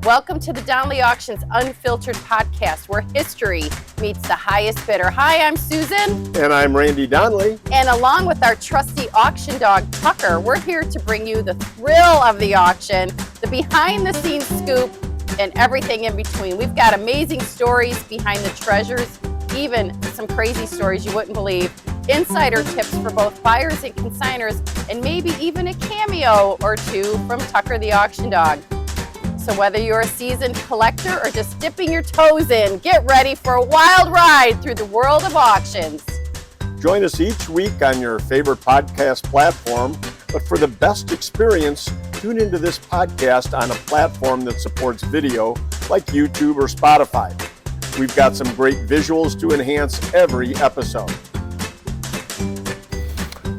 Welcome to the Donley Auctions Unfiltered Podcast, where history meets the highest bidder. Hi, I'm Susan. And I'm Randy Donley. And along with our trusty auction dog, Tucker, we're here to bring you the thrill of the auction, the behind-the-scenes scoop, and everything in between. We've got amazing stories behind the treasures, even some crazy stories you wouldn't believe, insider tips for both buyers and consignors, and maybe even a cameo or two from Tucker the auction dog. So whether you're a seasoned collector or just dipping your toes in, get ready for a wild ride through the world of auctions. Join us each week on your favorite podcast platform, but for the best experience, tune into this podcast on a platform that supports video like YouTube or Spotify. We've got some great visuals to enhance every episode.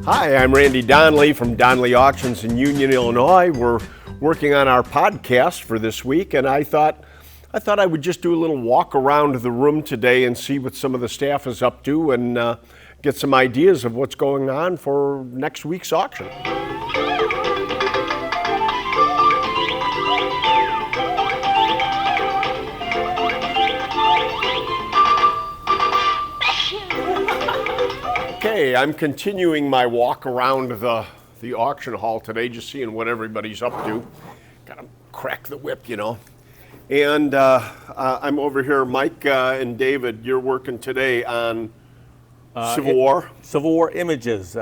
Hi, I'm Randy Donley from Donley Auctions in Union, Illinois. We're working on our podcast for this week, and I thought I would just do a little walk around the room today and see what some of the staff is up to and get some ideas of what's going on for next week's auction. Okay, I'm continuing my walk around the auction hall today, just seeing what everybody's up to. Gotta crack the whip, you know. And I'm over here, Mike and David, you're working today on Civil War? Civil War images.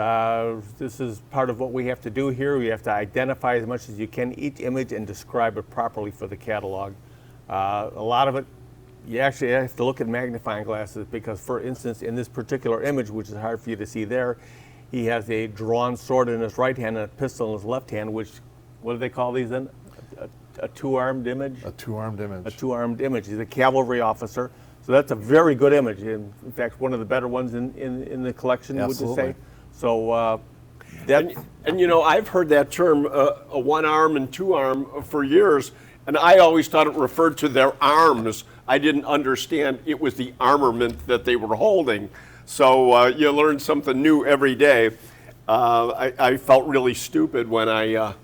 This is part of what we have to do here. We have to identify as much as you can each image and describe it properly for the catalog. A lot of it, you actually have to look at magnifying glasses because, for instance, in this particular image, which is hard for you to see there, he has a drawn sword in his right hand and a pistol in his left hand, which, what do they call these then? A two-armed image? A two-armed image. A two-armed image. He's a cavalry officer. So that's a very good image. In fact, one of the better ones in the collection, Absolutely. would you say? So that... And you know, I've heard that term, a one-arm and two-arm, for years, and I always thought it referred to their arms. I didn't understand it was the armament that they were holding. So you learn something new every day. I felt really stupid when I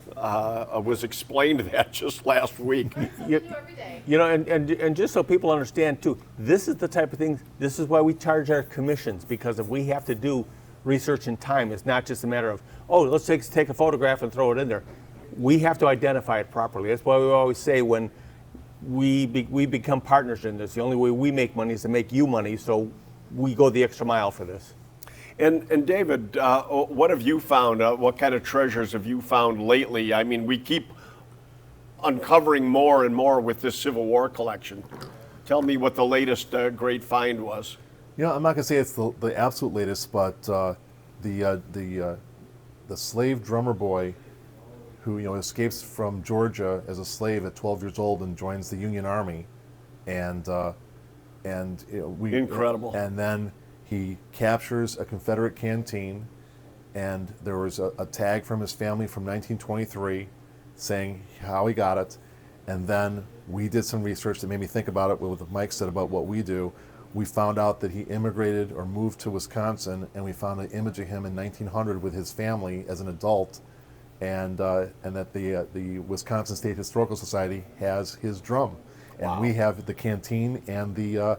was explained that just last week. You know, and just so people understand too, this is the type of thing, this is why we charge our commissions, because if we have to do research in time, it's not just a matter of, oh, let's take a photograph and throw it in there. We have to identify it properly. That's why we always say when we become partners in this, the only way we make money is to make you money, so we go the extra mile for this. And David, what have you found? What kind of treasures have you found lately? I mean, we keep uncovering more and more with this Civil War collection. Tell me what the latest great find was. You know, I'm not going to say it's the absolute latest, but the slave drummer boy who, you know, escapes from Georgia as a slave at 12 years old and joins the Union Army, and you know, incredible. And then he captures a Confederate canteen, and there was a tag from his family from 1923 saying how he got it. And then we did some research that made me think about it, what Mike said about what we do. We found out that he immigrated or moved to Wisconsin, and we found an image of him in 1900 with his family as an adult, and that the Wisconsin State Historical Society has his drum. And Wow. we have the canteen and the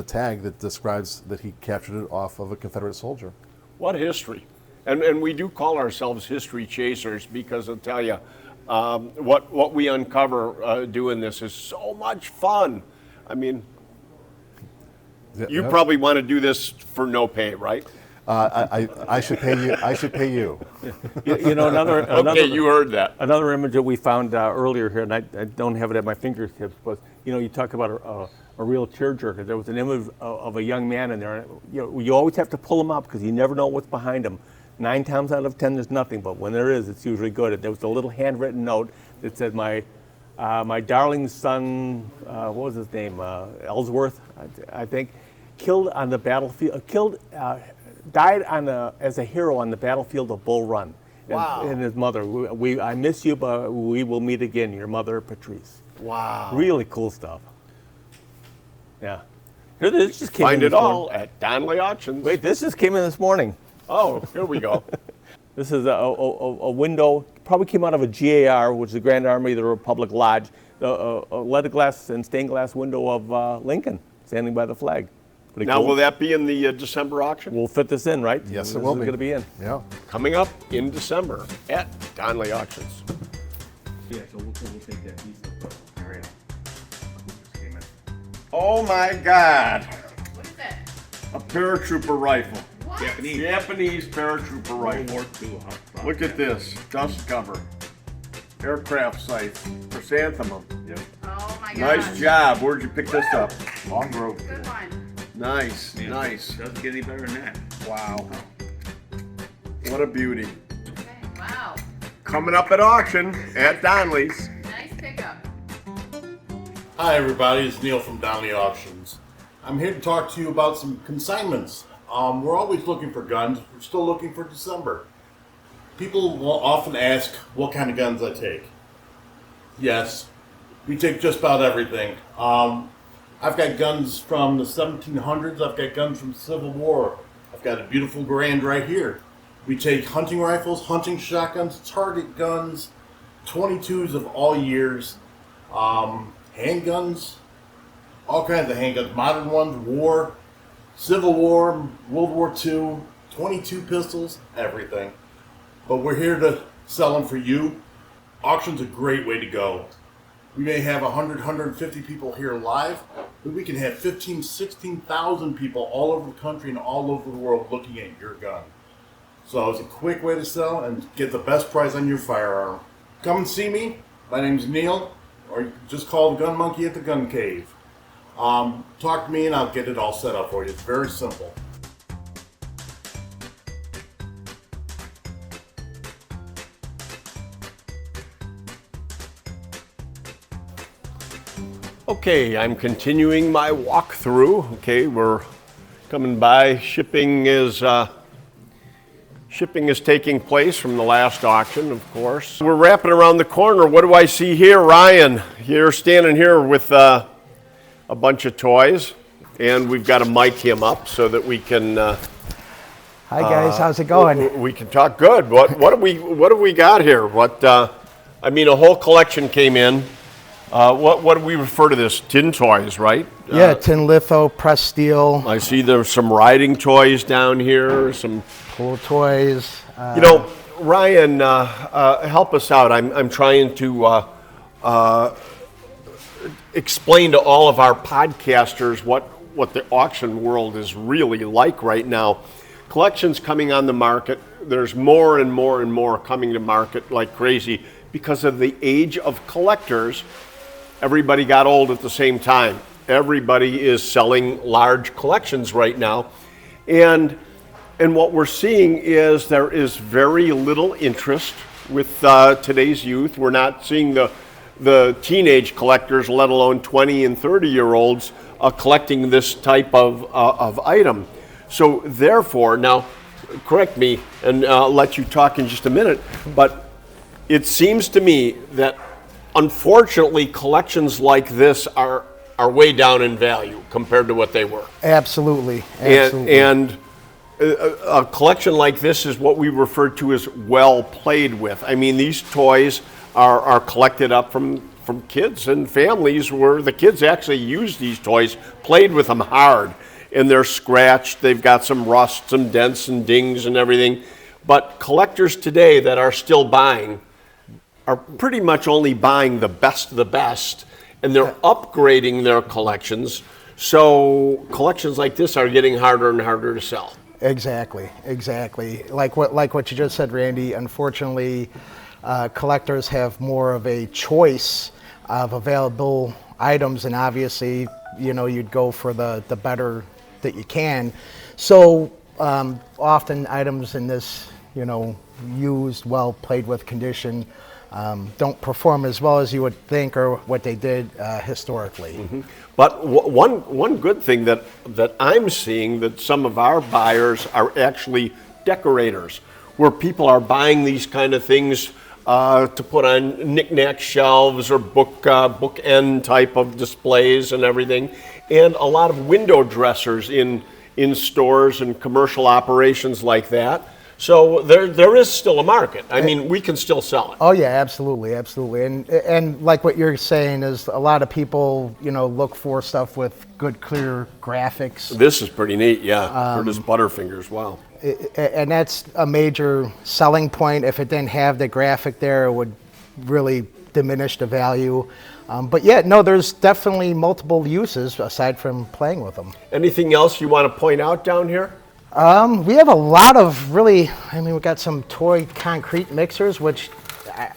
tag that describes that he captured it off of a Confederate soldier. What history. And we do call ourselves history chasers because I'll tell you, what we uncover doing this is so much fun. I mean, you probably want to do this for no pay, right? I should pay you. I should pay you. You know, another Okay, you heard that. Another image that we found earlier here, and I don't have it at my fingertips, was, you know, you talk about a real tearjerker. There was an image of a young man in there. You know, you always have to pull him up because you never know what's behind him. 9 times out of 10, there's nothing, but when there is, it's usually good. There was a little handwritten note that said, "My darling son, what was his name? Ellsworth, I think, killed on the battlefield. Died as a hero on the battlefield of Bull Run." Wow. And his mother, I miss you, but we will meet again. Your mother, Patrice. Wow. Really cool stuff. Yeah. Here, this just came Find in it this all morning. at Donley Auctions. Wait, this just came in this morning. Oh, here we go. This is a window, probably came out of a GAR, which is the Grand Army of the Republic Lodge, a leaded glass and stained glass window of Lincoln standing by the flag. Pretty Now, cool. will that be in the December auction? We'll fit this in, right? Yes, this it will is be. going to be in. Yeah. Coming up in December at Donley Auctions. Yeah, so we'll take that piece of area. Oh my God! What is that? A paratrooper rifle. What? Japanese paratrooper rifle. War II. Look at this, dust cover, aircraft sights, chrysanthemum. Yep. Oh my gosh. Nice job. Where'd you pick this up? Long Grove. Good one. Nice, nice. Doesn't get any better than that. Wow. What a beauty. Okay. Wow. Coming up at auction at Donley's. Nice pickup. Hi everybody, it's Neil from Donley Auctions. I'm here to talk to you about some consignments. We're always looking for guns. We're still looking for December. People will often ask what kind of guns I take. Yes, we take just about everything. I've got guns from the 1700s. I've got guns from Civil War. I've got a beautiful Garand right here. We take hunting rifles, hunting shotguns, target guns, 22s of all years, handguns, all kinds of handguns, modern ones, war, Civil War, World War II, 22 pistols, everything. But we're here to sell them for you. Auction's a great way to go. We may have 100, 150 people here live, but we can have 15, 16,000 people all over the country and all over the world looking at your gun. So it's a quick way to sell and get the best price on your firearm. Come and see me. My name's Neil, or you can just call the Gun Monkey at the Gun Cave. Talk to me and I'll get it all set up for you. It's very simple. Okay, I'm continuing my walkthrough. Okay, we're coming by. Shipping is taking place from the last auction, of course. We're wrapping around the corner. What do I see here, Ryan? You're standing here with a bunch of toys, and we've got to mic him up so that we can. Hi guys, how's it going? We can talk good. What have we got here? I mean, a whole collection came in. What do we refer to this? Tin toys, right? Yeah, tin litho, press steel, I see there's some riding toys down here. Some, pool toys. Ryan, help us out. I'm trying to explain to all of our podcasters what the auction world is really like right now. Collections coming on the market. There's more and more and more coming to market like crazy because of the age of collectors. Everybody got old at the same time. Everybody is selling large collections right now. And what we're seeing is there is very little interest with today's youth. We're not seeing the teenage collectors, let alone 20 and 30-year-olds, collecting this type of item. So therefore, now, correct me, and I'll let you talk in just a minute, but it seems to me that unfortunately versions like this are way down in value compared to what they were. Absolutely. And a collection like this is what we refer to as well played with. I mean, these toys are collected up from kids and families where the kids actually use these toys, played with them hard, and they're scratched. They've got some rust, some dents and dings and everything. But collectors today that are still buying are pretty much only buying the best of the best, and they're upgrading their collections. So collections like this are getting harder and harder to sell. Exactly. Like what you just said, Randy. Unfortunately, collectors have more of a choice of available items, and obviously, you'd go for the better that you can. So often items in this, used, well played with condition, don't perform as well as you would think or what they did historically. Mm-hmm. But one good thing that I'm seeing, that some of our buyers are actually decorators, where people are buying these kind of things to put on knick-knack shelves or bookend type of displays and everything, and a lot of window dressers in stores and commercial operations like that. So there is still a market. I mean, we can still sell it. Oh yeah, absolutely, absolutely. And like what you're saying is a lot of people, look for stuff with good, clear graphics. This is pretty neat, yeah. For this Butterfingers, wow. And that's a major selling point. If it didn't have the graphic there, it would really diminish the value. But yeah, no, there's definitely multiple uses aside from playing with them. Anything else you want to point out down here? We have a lot of we've got some toy concrete mixers, which,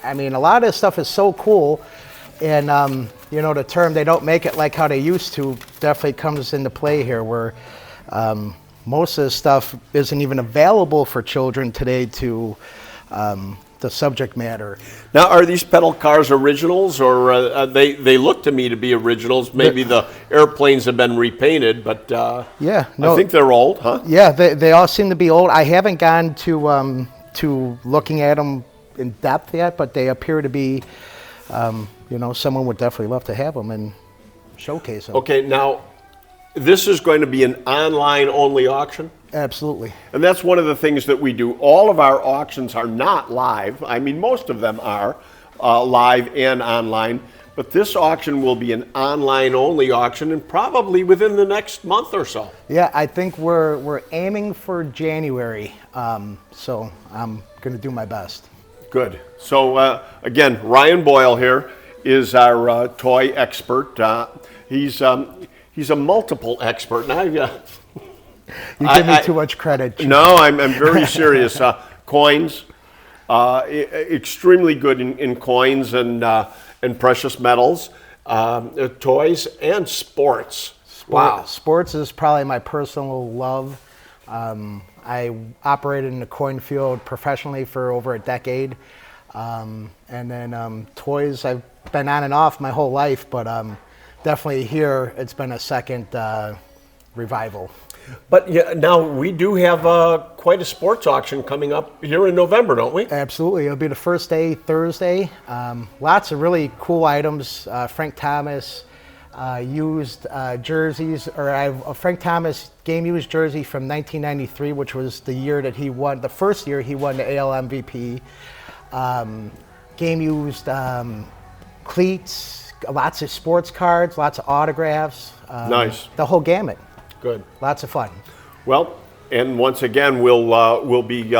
a lot of this stuff is so cool. And, the term, they don't make it like how they used to, definitely comes into play here, where most of this stuff isn't even available for children today to the subject matter. Now, are these pedal cars originals, or they look to me to be originals? Maybe the airplanes have been repainted, but yeah, I think they're old, huh? Yeah, they all seem to be old. I haven't gone to looking at them in depth yet, but they appear to be, someone would definitely love to have them and showcase them. Okay, now, this is going to be an online-only auction? Absolutely. And that's one of the things that we do. All of our auctions are not live. Most of them are live and online. But this auction will be an online-only auction, and probably within the next month or so. Yeah, I think we're aiming for January. So I'm going to do my best. Good. So again, Ryan Boyle here is our toy expert. He's a multiple expert. Now You give me too much credit. No, I'm very serious. Coins, extremely good in coins and precious metals, toys, and sports. Wow. Sports is probably my personal love. I operated in the coin field professionally for over a decade. And then toys, I've been on and off my whole life, but definitely here it's been a second revival. But yeah, now we do have quite a sports auction coming up here in November, don't we? Absolutely. It'll be the first day, Thursday. Lots of really cool items. Frank Thomas used jerseys, or I have a Frank Thomas game used jersey from 1993, which was the year that he won, the first year he won the AL MVP. Game used cleats, lots of sports cards, lots of autographs. Nice. The whole gamut. Good. Lots of fun. Well, and once again, we'll be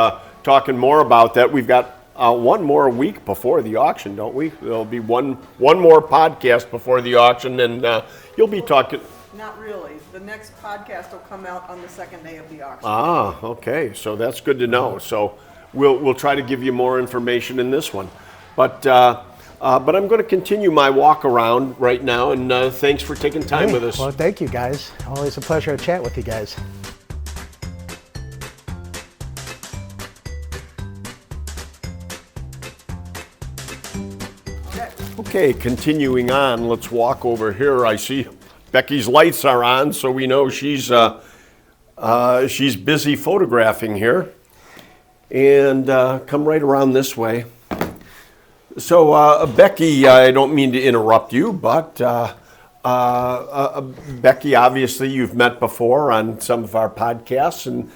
talking more about that. We've got one more week before the auction, don't we? There'll be one more podcast before the auction, and you'll be talking. Not really. The next podcast will come out on the second day of the auction. Ah, okay. So that's good to know. So we'll try to give you more information in this one, but I'm going to continue my walk around right now, and thanks for taking time with us. Well, thank you, guys. Always a pleasure to chat with you guys. Okay, continuing on, let's walk over here. I see Becky's lights are on, so we know she's busy photographing here. And come right around this way. So, Becky, I don't mean to interrupt you, but Becky, obviously you've met before on some of our podcasts, and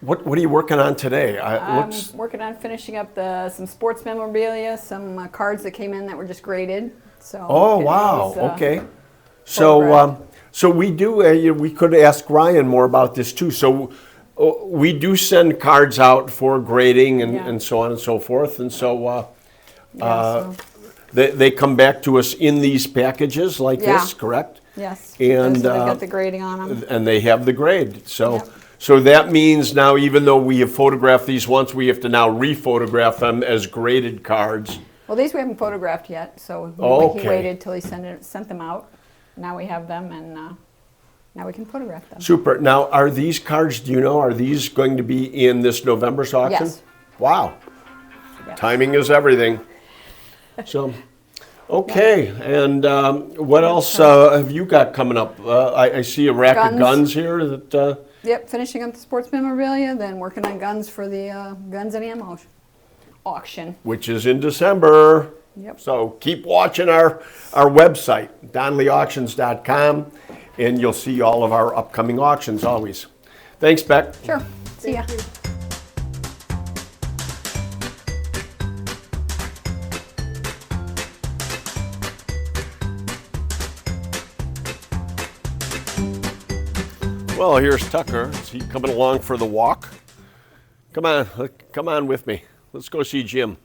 what are you working on today? I'm working on finishing up some sports memorabilia, some cards that came in that were just graded. So. Oh wow! Okay. So we do. We could ask Ryan more about this too. So. We do send cards out for grading and so on and so forth, and so they come back to us in these packages like this, correct? Yes. And they've got the grading on them. And they have the grade. So that means now, even though we have photographed these once, we have to now re-photograph them as graded cards. Well, these we haven't photographed yet, so he waited till he sent them out. Now we have them, and now we can photograph them. Super. Now, are these cards, do you know, are these going to be in this November's auction? Yes. Wow. Yes. Timing is everything. So, okay. And what else have you got coming up? I see a rack of guns here. Yep, finishing up the sports memorabilia, then working on guns for the guns and ammo auction. Which is in December. Yep. So keep watching our website, donleyauctions.com. And you'll see all of our upcoming auctions always. Thanks, Beck. Sure. See ya. Well, here's Tucker. Is he coming along for the walk? Come on with me. Let's go see Jim.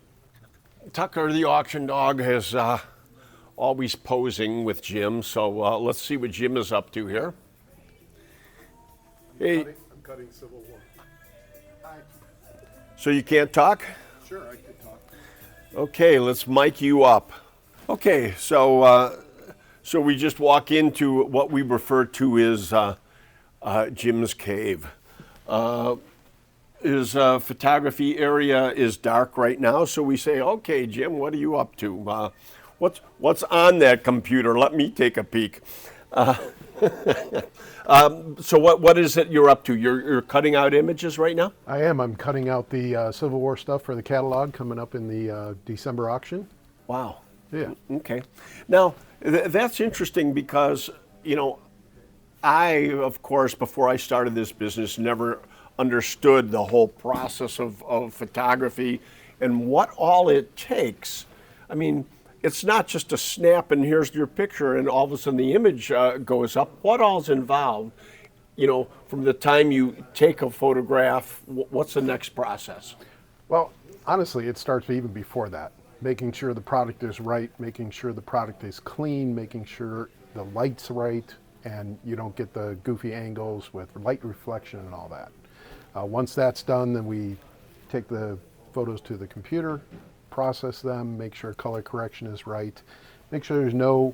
Tucker, the auction dog, is always posing with Jim, so let's see what Jim is up to here. Hey. I'm cutting Civil War. Hi. So you can't talk? Sure, I could talk. Okay, let's mic you up. Okay, so we just walk into what we refer to as Jim's cave. His photography area is dark right now, so we say, okay, Jim, what are you up to? What's on that computer? Let me take a peek. So what is it you're up to? You're cutting out images right now? I am. I'm cutting out the Civil War stuff for the catalog coming up in the December auction. Wow. Yeah. Okay. Now, that's interesting because, I, of course, before I started this business, never understood the whole process of photography and what all it takes. I mean, it's not just a snap and here's your picture and all of a sudden the image goes up. What all's involved, from the time you take a photograph, what's the next process? Well, honestly, it starts even before that. Making sure the product is right, making sure the product is clean, making sure the light's right, and you don't get the goofy angles with light reflection and all that. Once that's done, then we take the photos to the computer, process them, make sure color correction is right, make sure there's no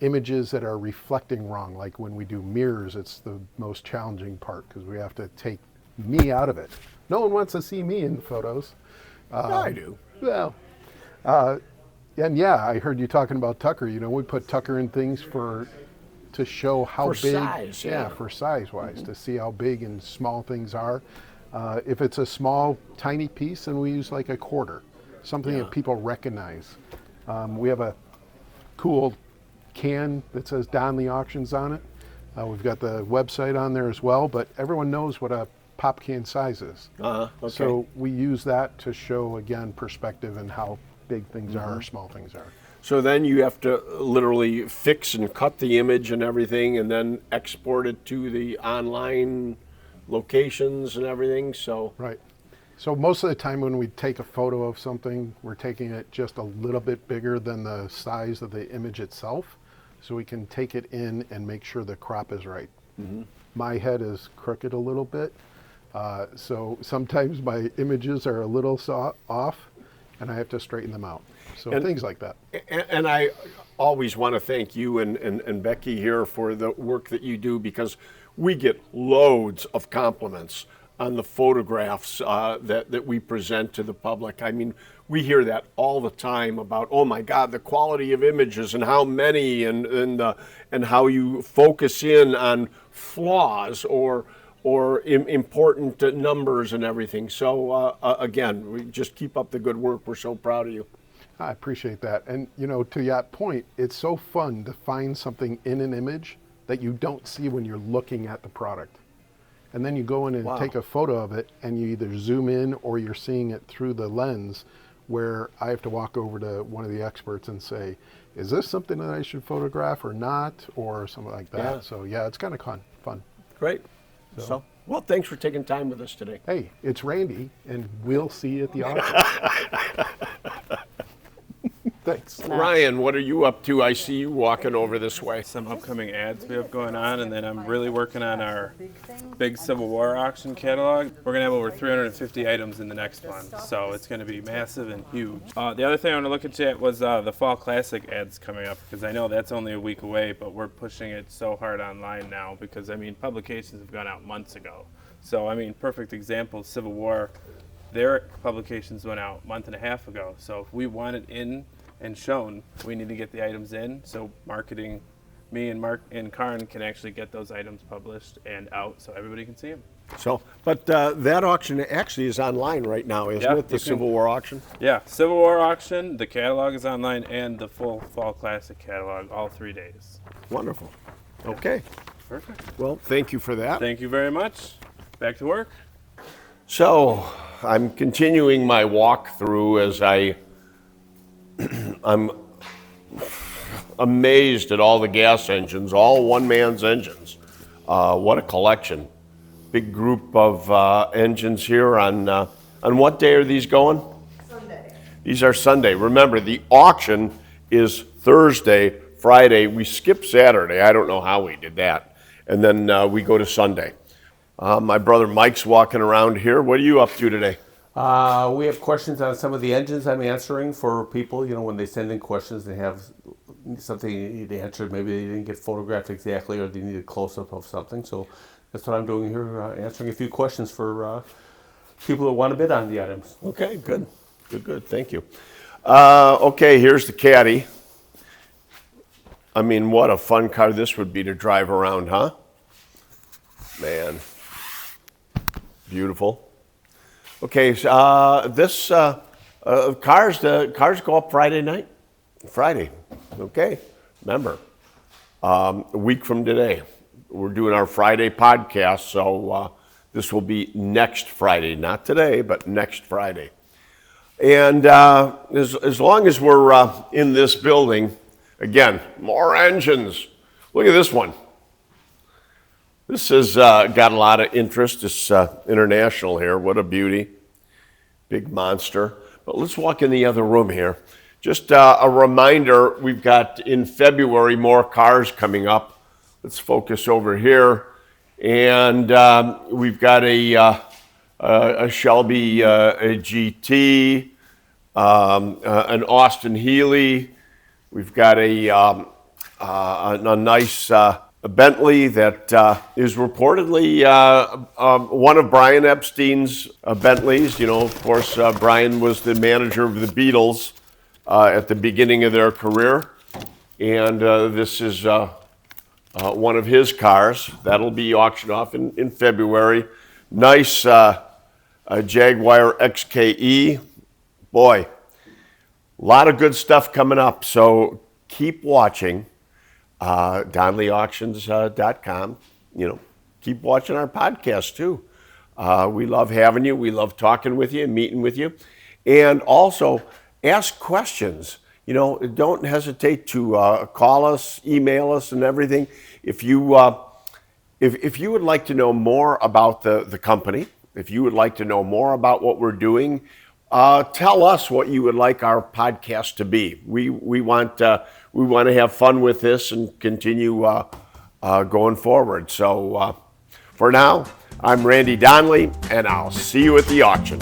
images that are reflecting wrong. Like when we do mirrors, it's the most challenging part because we have to take me out of it. No one wants to see me in the photos. I do. Well, and yeah, I heard you talking about Tucker. We put Tucker in things to show how for big, size, yeah. For size wise, to see how big and small things are. If it's a small, tiny piece, then we use like a quarter, something that people recognize. We have a cool can that says Donley Auctions on it. We've got the website on there as well, but everyone knows what a pop can size is. Okay. So we use that to show, again, perspective and how big things are or small things are. So then you have to literally fix and cut the image and everything and then export it to the online locations and everything, so. Right. So most of the time when we take a photo of something, we're taking it just a little bit bigger than the size of the image itself, so we can take it in and make sure the crop is right. Mm-hmm. My head is crooked a little bit, so sometimes my images are a little off, and I have to straighten them out. So things like that. And I always want to thank you and Becky here for the work that you do, because we get loads of compliments on the photographs that we present to the public. I mean, we hear that all the time about, oh my God, the quality of images and how many and how you focus in on flaws or important numbers and everything. So again, we just keep up the good work. We're so proud of you. I appreciate that. And to that point, it's so fun to find something in an image that you don't see when you're looking at the product. And then you go in and take a photo of it, and you either zoom in or you're seeing it through the lens, where I have to walk over to one of the experts and say, is this something that I should photograph or not, or something like that. Yeah. So yeah, it's kind of fun. Great. So, well, thanks for taking time with us today. Hey, it's Randy, and we'll see you at the auction. Thanks. Ryan, what are you up to? I see you walking over this way. Some upcoming ads we have going on, and then I'm really working on our big Civil War auction catalog. We're going to have over 350 items in the next one, so it's going to be massive and huge. The other thing I want to look at was the Fall Classic ads coming up, because I know that's only a week away, but we're pushing it so hard online now because, publications have gone out months ago. So, perfect example, Civil War, their publications went out a month and a half ago. So if we want it in and shown, we need to get the items in, so marketing, me and Mark and Karin can actually get those items published and out so everybody can see them. So, but that auction actually is online right now, isn't it? The Civil War auction? Yeah, Civil War auction, the catalog is online, and the full Fall Classic catalog, all 3 days. Wonderful. Okay. Perfect. Well, thank you for that. Thank you very much. Back to work. So, I'm continuing my walkthrough as I'm amazed at all the gas engines, all one-man's engines. What a collection. Big group of engines here on what day are these going? Sunday. These are Sunday. Remember, the auction is Thursday, Friday. We skip Saturday. I don't know how we did that. And then we go to Sunday. My brother Mike's walking around here. What are you up to today? We have questions on some of the engines I'm answering for people. When they send in questions, they have something they need answered. Maybe they didn't get photographed exactly, or they need a close-up of something. So that's what I'm doing here, answering a few questions for people that want to bid on the items. Okay, good. Good. Thank you. Okay, here's the Caddy. I mean, what a fun car this would be to drive around, huh? Man, beautiful. Okay, so cars go up Friday night. Friday, okay. Remember, a week from today, we're doing our Friday podcast. So this will be next Friday, not today, but next Friday. And as long as we're in this building, again, more engines. Look at this one. This has got a lot of interest. It's international here. What a beauty. Big monster. But let's walk in the other room here. Just a reminder, we've got in February more cars coming up. Let's focus over here. And we've got a Shelby a GT, an Austin Healey. We've got a nice Bentley that is reportedly one of Brian Epstein's Bentleys. Of course, Brian was the manager of the Beatles at the beginning of their career. And this is one of his cars. That'll be auctioned off in February. Nice Jaguar XKE. Boy, a lot of good stuff coming up, so keep watching DonleyAuctions.com. Keep watching our podcast too. We love having you. We love talking with you, meeting with you, and also ask questions. Don't hesitate to call us, email us, and everything. If you would like to know more about the company, if you would like to know more about what we're doing. Tell us what you would like our podcast to be. We want to have fun with this and continue going forward. So for now, I'm Randy Donley, and I'll see you at the auction.